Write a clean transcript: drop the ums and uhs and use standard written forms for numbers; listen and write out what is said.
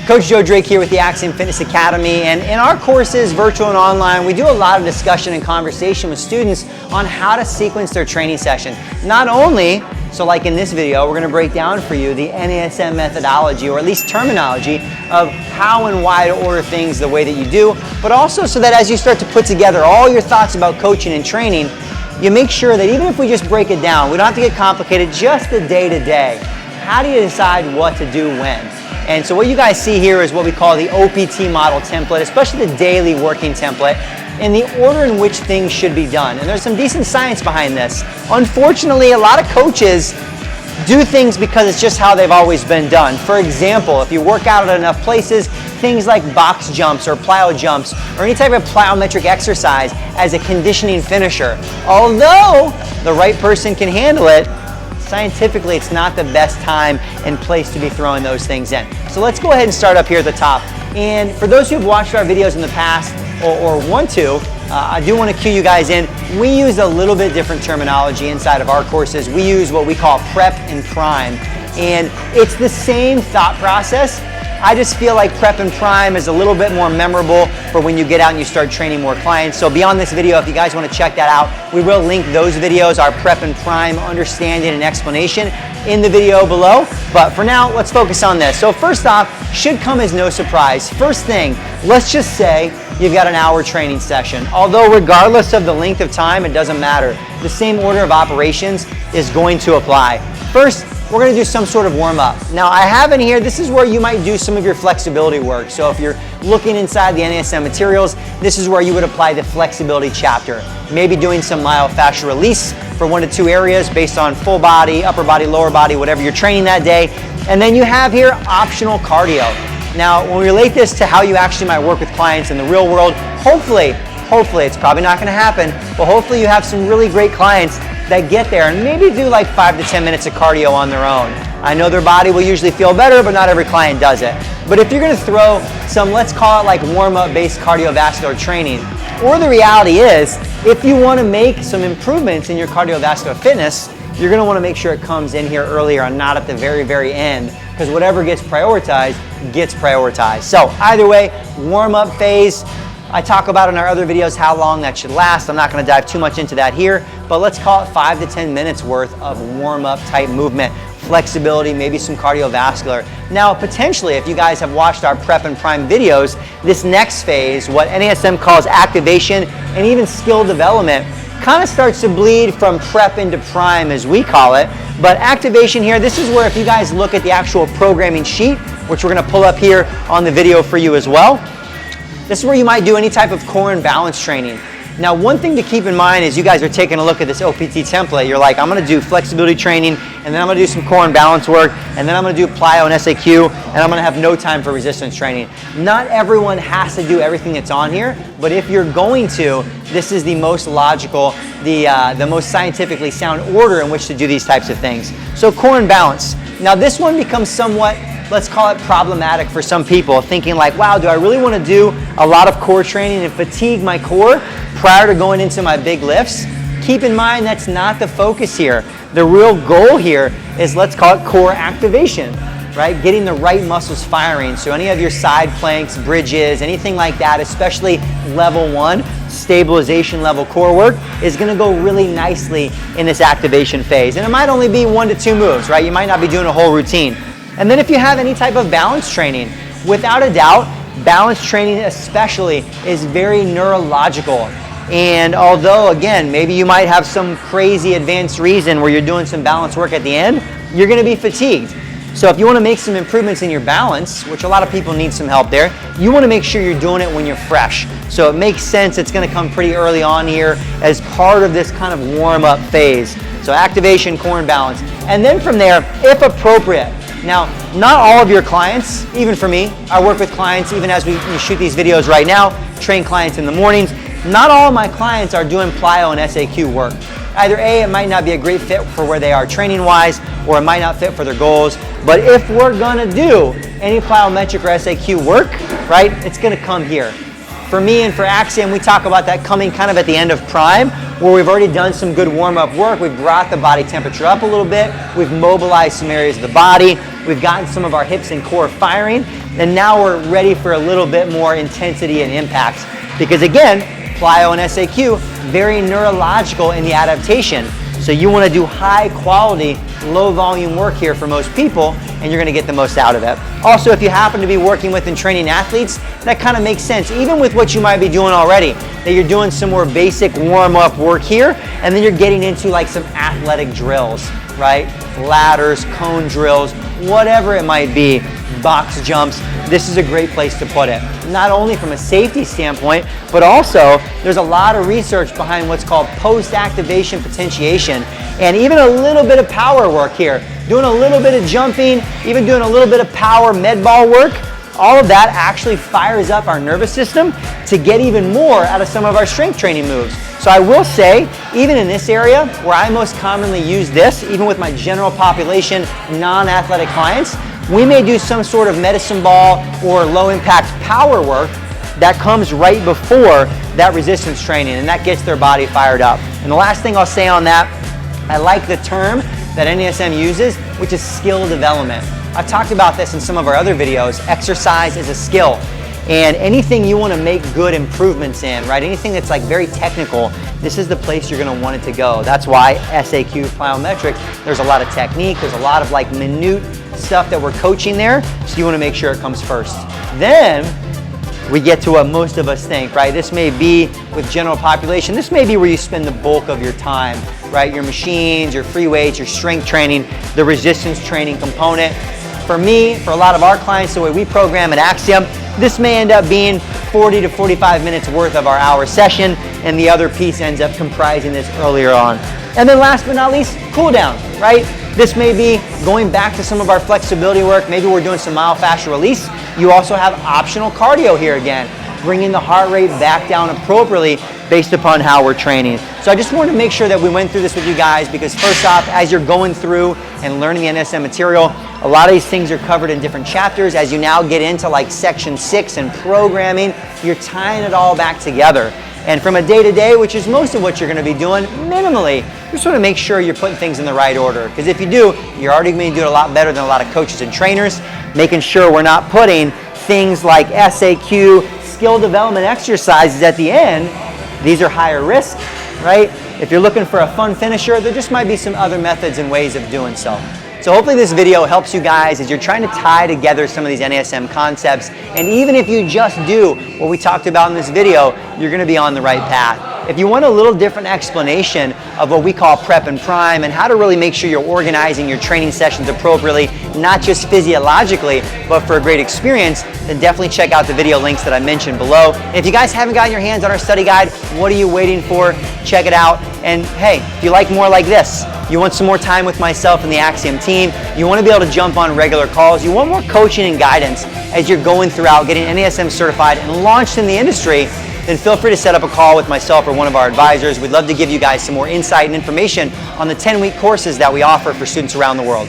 Coach Joe Drake here with the Axiom Fitness Academy, and in our courses, virtual and online, we do a lot of discussion and conversation with students on how to sequence their training session. Not only, so like in this video, we're going to break down for you the NASM methodology, or at least terminology, of how and why to order things the way that you do, but also so that as you start to put together all your thoughts about coaching and training, you make sure that even if we just break it down, we don't have to get complicated, just the day-to-day. How do you decide what to do when? And so what you guys see here is what we call the OPT model template, especially the daily working template, and the order in which things should be done. And there's some decent science behind this. Unfortunately, a lot of coaches do things because it's just how they've always been done. For example, if you work out at enough places, things like box jumps or plyo jumps or any type of plyometric exercise as a conditioning finisher. Although the right person can handle it, scientifically, it's not the best time and place to be throwing those things in. So let's go ahead and start up here at the top. And for those who've watched our videos in the past or want to, I do want to cue you guys in. We use a little bit different terminology inside of our courses. We use what we call prep and prime. And it's the same thought process. I just feel like prep and prime is a little bit more memorable for when you get out and you start training more clients. So beyond this video, if you guys want to check that out, we will link those videos, our prep and prime understanding and explanation, in the video below. But for now, let's focus on this. So first off, should come as no surprise. First thing, let's just say you've got an hour training session. Although regardless of the length of time, it doesn't matter. The same order of operations is going to apply. First, we're going to do some sort of warm-up. Now I have in here, this is where you might do some of your flexibility work. So if you're looking inside the NASM materials, this is where you would apply the flexibility chapter. Maybe doing some myofascial release for 1 to 2 areas based on full body, upper body, lower body, whatever you're training that day. And then you have here optional cardio. Now when we relate this to how you actually might work with clients in the real world, hopefully, it's probably not going to happen, but hopefully you have some really great clients that get there and maybe do like 5 to 10 minutes of cardio on their own. I know their body will usually feel better, but not every client does it. But if you're going to throw some, let's call it like warm-up based cardiovascular training, or the reality is, if you want to make some improvements in your cardiovascular fitness, you're going to want to make sure it comes in here earlier and not at the very, very end, because whatever gets prioritized gets prioritized. So either way, warm-up phase, I talk about in our other videos how long that should last. I'm not going to dive too much into that here, but let's call it 5 to 10 minutes worth of warm-up type movement, flexibility, maybe some cardiovascular. Now, potentially, if you guys have watched our prep and prime videos, this next phase, what NASM calls activation and even skill development, kind of starts to bleed from prep into prime, as we call it. But activation here, this is where if you guys look at the actual programming sheet, which we're going to pull up here on the video for you as well, this is where you might do any type of core and balance training. Now, one thing to keep in mind is you guys are taking a look at this OPT template. You're like, I'm going to do flexibility training, and then I'm going to do some core and balance work, and then I'm going to do plyo and SAQ, and I'm going to have no time for resistance training. Not everyone has to do everything that's on here, but if you're going to, this is the most logical, the most scientifically sound order in which to do these types of things. So core and balance. Now, this one becomes somewhat, let's call it problematic for some people, thinking like, wow, do I really want to do a lot of core training and fatigue my core prior to going into my big lifts? Keep in mind that's not the focus here. The real goal here is, let's call it core activation, right? Getting the right muscles firing. So any of your side planks, bridges, anything like that, especially level 1, stabilization level core work, is going to go really nicely in this activation phase. And it might only be 1 to 2 moves, right? You might not be doing a whole routine. And then if you have any type of balance training, without a doubt, balance training especially is very neurological. And although, again, maybe you might have some crazy advanced reason where you're doing some balance work at the end, you're going to be fatigued. So if you want to make some improvements in your balance, which a lot of people need some help there, you want to make sure you're doing it when you're fresh. So it makes sense it's going to come pretty early on here as part of this kind of warm-up phase. So activation, core, and balance. And then from there, if appropriate. Now, not all of your clients, even for me, I work with clients even as we shoot these videos right now, train clients in the mornings. Not all of my clients are doing plyo and SAQ work. Either A, it might not be a great fit for where they are training-wise, or it might not fit for their goals. But if we're gonna do any plyometric or SAQ work, right, it's gonna come here. For me and for Axiom, we talk about that coming kind of at the end of prime, where we've already done some good warm-up work. We've brought the body temperature up a little bit. We've mobilized some areas of the body. We've gotten some of our hips and core firing. And now we're ready for a little bit more intensity and impact. Because again, plyo and SAQ, very neurological in the adaptation. So you want to do high quality, low volume work here for most people, and you're going to get the most out of it. Also, if you happen to be working with and training athletes, that kind of makes sense, even with what you might be doing already, that you're doing some more basic warm-up work here, and then you're getting into like some athletic drills, right? Ladders, cone drills, whatever it might be, box jumps. This is a great place to put it. Not only from a safety standpoint, but also there's a lot of research behind what's called post-activation potentiation, and even a little bit of power work here. Doing a little bit of jumping, even doing a little bit of power med ball work, all of that actually fires up our nervous system to get even more out of some of our strength training moves. So I will say, even in this area where I most commonly use this, even with my general population, non-athletic clients, we may do some sort of medicine ball or low impact power work that comes right before that resistance training, and that gets their body fired up. And the last thing I'll say on that, I like the term that NASM uses, which is skill development. I've talked about this in some of our other videos. Exercise is a skill. And anything you want to make good improvements in, right? Anything that's like very technical, this is the place you're going to want it to go. That's why SAQ, plyometrics, there's a lot of technique, there's a lot of like minute stuff that we're coaching there, so you want to make sure it comes first. Then we get to what most of us think, right? This may be with general population, this may be where you spend the bulk of your time, right? Your machines, your free weights, your strength training, the resistance training component. For me, for a lot of our clients, the way we program at Axiom, this may end up being 40 to 45 minutes worth of our hour session, and the other piece ends up comprising this earlier on. And then last but not least, cool down, right? This may be going back to some of our flexibility work. Maybe we're doing some myofascial release. You also have optional cardio here again, bringing the heart rate back down appropriately based upon how we're training. So I just wanted to make sure that we went through this with you guys, because first off, as you're going through and learning the NASM material, a lot of these things are covered in different chapters. As you now get into like section 6 and programming, you're tying it all back together. And from a day-to-day, which is most of what you're going to be doing, minimally, just want to make sure you're putting things in the right order. Because if you do, you're already going to do it a lot better than a lot of coaches and trainers, making sure we're not putting things like SAQ, skill development exercises at the end. These are higher risk, right? If you're looking for a fun finisher, there just might be some other methods and ways of doing so. So hopefully this video helps you guys as you're trying to tie together some of these NASM concepts. And even if you just do what we talked about in this video, you're going to be on the right path. If you want a little different explanation of what we call prep and prime and how to really make sure you're organizing your training sessions appropriately, not just physiologically, but for a great experience, then definitely check out the video links that I mentioned below. And if you guys haven't gotten your hands on our study guide, what are you waiting for? Check it out. And hey, if you like more like this, you want some more time with myself and the Axiom team, you want to be able to jump on regular calls, you want more coaching and guidance as you're going throughout getting NASM certified and launched in the industry, then feel free to set up a call with myself or one of our advisors. We'd love to give you guys some more insight and information on the 10-week courses that we offer for students around the world.